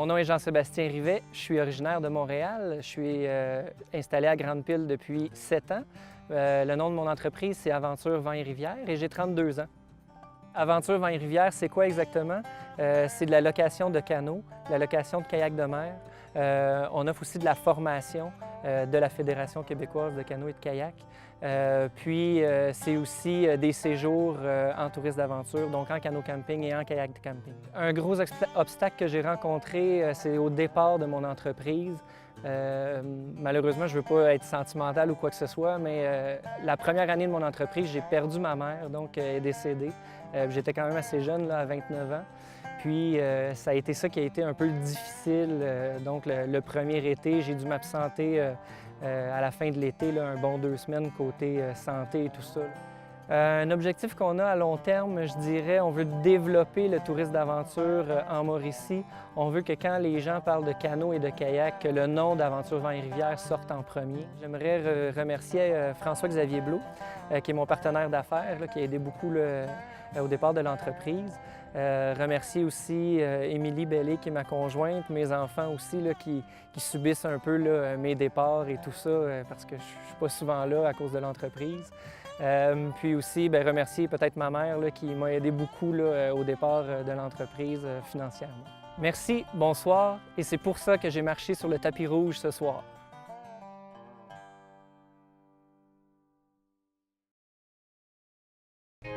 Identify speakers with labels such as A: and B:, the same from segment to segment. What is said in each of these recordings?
A: Mon nom est Jean-Sébastien Rivet, je suis originaire de Montréal. Je suis installé à Grande-Pile depuis 7 ans. Le nom de mon entreprise, c'est Aventure Vents et Rivières et j'ai 32 ans. Aventure Vents et Rivières, c'est quoi exactement? C'est de la location de canots, de la location de kayaks de mer. On offre aussi de la formation de la Fédération québécoise de canots et de kayak. C'est aussi des séjours en tourisme d'aventure, donc en canot camping et en kayak de camping. Un gros obstacle que j'ai rencontré, c'est au départ de mon entreprise. Malheureusement, je ne veux pas être sentimental ou quoi que ce soit, mais la première année de mon entreprise, j'ai perdu ma mère, donc elle est décédée. J'étais quand même assez jeune, là, à 29 ans. Puis ça a été ça qui a été un peu difficile. Donc le premier été, j'ai dû m'absenter à la fin de l'été, un bon 2 semaines côté santé et tout ça. Un objectif qu'on a à long terme, je dirais, on veut développer le tourisme d'aventure en Mauricie. On veut que quand les gens parlent de canot et de kayak, que le nom d'Aventure Vents et Rivières sorte en premier. J'aimerais remercier François-Xavier Blot, qui est mon partenaire d'affaires, qui a aidé beaucoup au départ de l'entreprise. Remercier aussi Émilie Bellé, qui est ma conjointe, mes enfants aussi, qui subissent un peu mes départs et tout ça, parce que je ne suis pas souvent là à cause de l'entreprise. Puis aussi, remercier peut-être ma mère qui m'a aidé beaucoup au départ de l'entreprise financièrement. Merci, bonsoir, et c'est pour ça que j'ai marché sur le tapis rouge ce soir.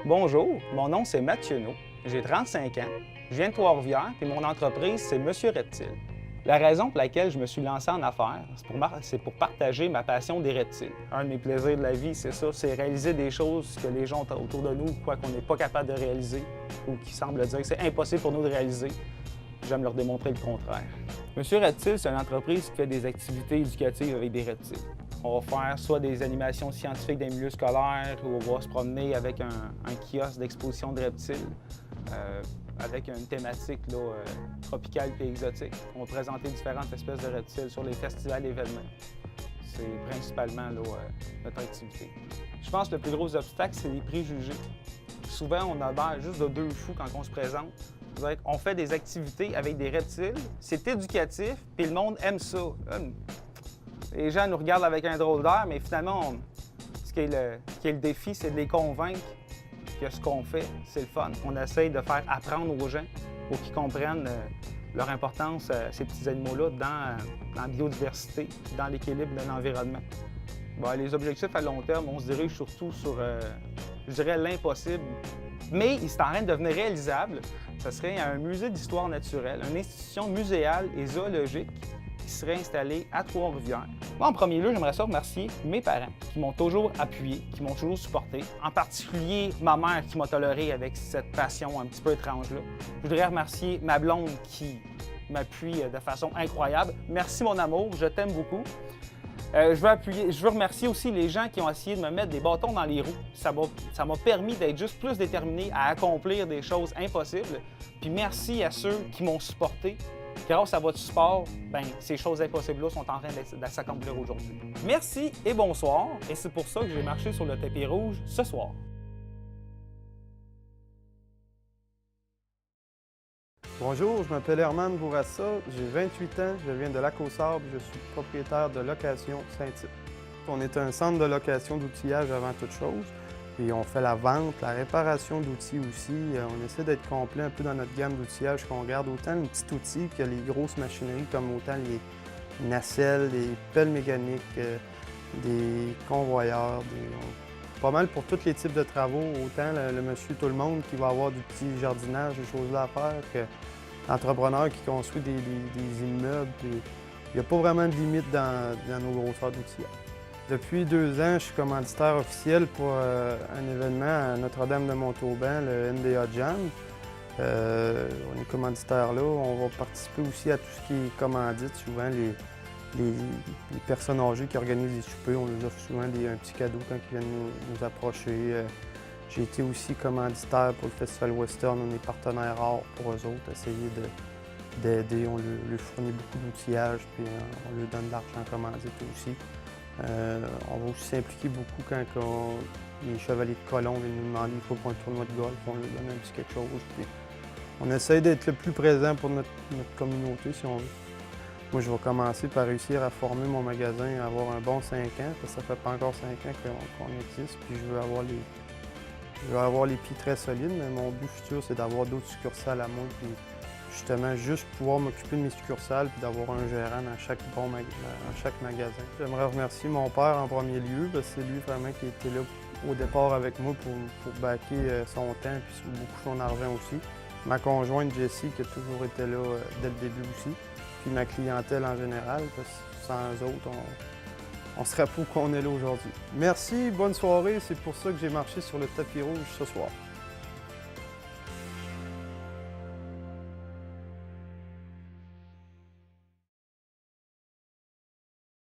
B: Bonjour, mon nom c'est Mathieu No, j'ai 35 ans, je viens de Trois-Rivières, puis mon entreprise c'est Monsieur Reptile. La raison pour laquelle je me suis lancé en affaires, c'est pour partager ma passion des reptiles. Un de mes plaisirs de la vie, c'est ça, c'est réaliser des choses que les gens autour de nous croient qu'on n'est pas capable de réaliser ou qui semblent dire que c'est impossible pour nous de réaliser. J'aime leur démontrer le contraire. Monsieur Reptile, c'est une entreprise qui fait des activités éducatives avec des reptiles. On va faire soit des animations scientifiques dans les milieux scolaires ou on va se promener avec un kiosque d'exposition de reptiles. Avec une thématique tropicale et exotique. On va présenter différentes espèces de reptiles sur les festivals et événements. C'est principalement notre activité. Je pense que le plus gros obstacle, c'est les préjugés. Souvent, on a l'air juste de deux fous quand on se présente. On fait des activités avec des reptiles, c'est éducatif, puis le monde aime ça. Les gens nous regardent avec un drôle d'air, mais finalement, ce qui est le défi, c'est de les convaincre que ce qu'on fait, c'est le fun. On essaye de faire apprendre aux gens pour qu'ils comprennent leur importance, ces petits animaux-là, dans la biodiversité, dans l'équilibre de l'environnement. Les objectifs à long terme, on se dirige surtout sur, je dirais, l'impossible. Mais il est en train de devenir réalisable. Ce serait un musée d'histoire naturelle, une institution muséale et zoologique qui serait installée à Trois-Rivières. Moi, en premier lieu, j'aimerais ça remercier mes parents qui m'ont toujours appuyé, qui m'ont toujours supporté. En particulier, ma mère qui m'a toléré avec cette passion un petit peu étrange-là. Je voudrais remercier ma blonde qui m'appuie de façon incroyable. Merci, mon amour, je t'aime beaucoup. Je veux remercier aussi les gens qui ont essayé de me mettre des bâtons dans les roues. Ça m'a permis d'être juste plus déterminé à accomplir des choses impossibles. Puis merci à ceux qui m'ont supporté. Grâce à votre support, ces choses impossibles-là sont en train de s'accomplir aujourd'hui. Merci et bonsoir. Et c'est pour ça que j'ai marché sur le tapis rouge ce soir.
C: Bonjour, je m'appelle Herman Bourassa, j'ai 28 ans, je viens de Lac-aux-Sables, je suis propriétaire de Location Saint-Tite. On est un centre de location d'outillage avant toute chose, puis on fait la vente, la réparation d'outils aussi. On essaie d'être complet un peu dans notre gamme d'outillage, qu'on garde autant les petits outils que les grosses machineries, comme autant les nacelles, les pelles mécaniques, des convoyeurs, pas mal pour tous les types de travaux, autant le monsieur tout le monde qui va avoir du petit jardinage, des choses-là à faire, que l'entrepreneur qui construit des immeubles. Il n'y a pas vraiment de limite dans nos grosseurs d'outillage. Depuis 2 ans, je suis commanditaire officiel pour un événement à Notre-Dame de Montauban, le NDA Jam. On est commanditaire là. On va participer aussi à tout ce qui est commandite, souvent les personnes âgées qui organisent des soupers, on leur offre souvent un petit cadeau quand ils viennent nous approcher. J'ai été aussi commanditaire pour le Festival Western, on est partenaire rares pour eux autres, essayer d'aider. On leur fournit beaucoup d'outillage, puis on leur donne de l'argent en commandite aussi. On va aussi s'impliquer beaucoup quand les chevaliers de colons viennent nous demander il faut pour un tournoi de golf, on leur donne un petit quelque chose. Puis On essaie d'être le plus présent pour notre communauté, si on veut. Moi, je vais commencer par réussir à former mon magasin, à avoir un bon 5 ans, parce que ça fait pas encore 5 ans qu'on existe, puis je veux avoir les pieds très solides, mais mon but futur, c'est d'avoir d'autres succursales à moi, puis justement, juste pouvoir m'occuper de mes succursales, puis d'avoir un gérant dans chaque magasin. J'aimerais remercier mon père en premier lieu, parce que c'est lui vraiment qui était là au départ avec moi pour backer son temps, puis beaucoup son argent aussi. Ma conjointe Jessie, qui a toujours été là dès le début aussi. Puis ma clientèle en général, parce que sans eux autres, on serait pas où qu'on est là aujourd'hui. Merci, bonne soirée. C'est pour ça que j'ai marché sur le tapis rouge ce soir.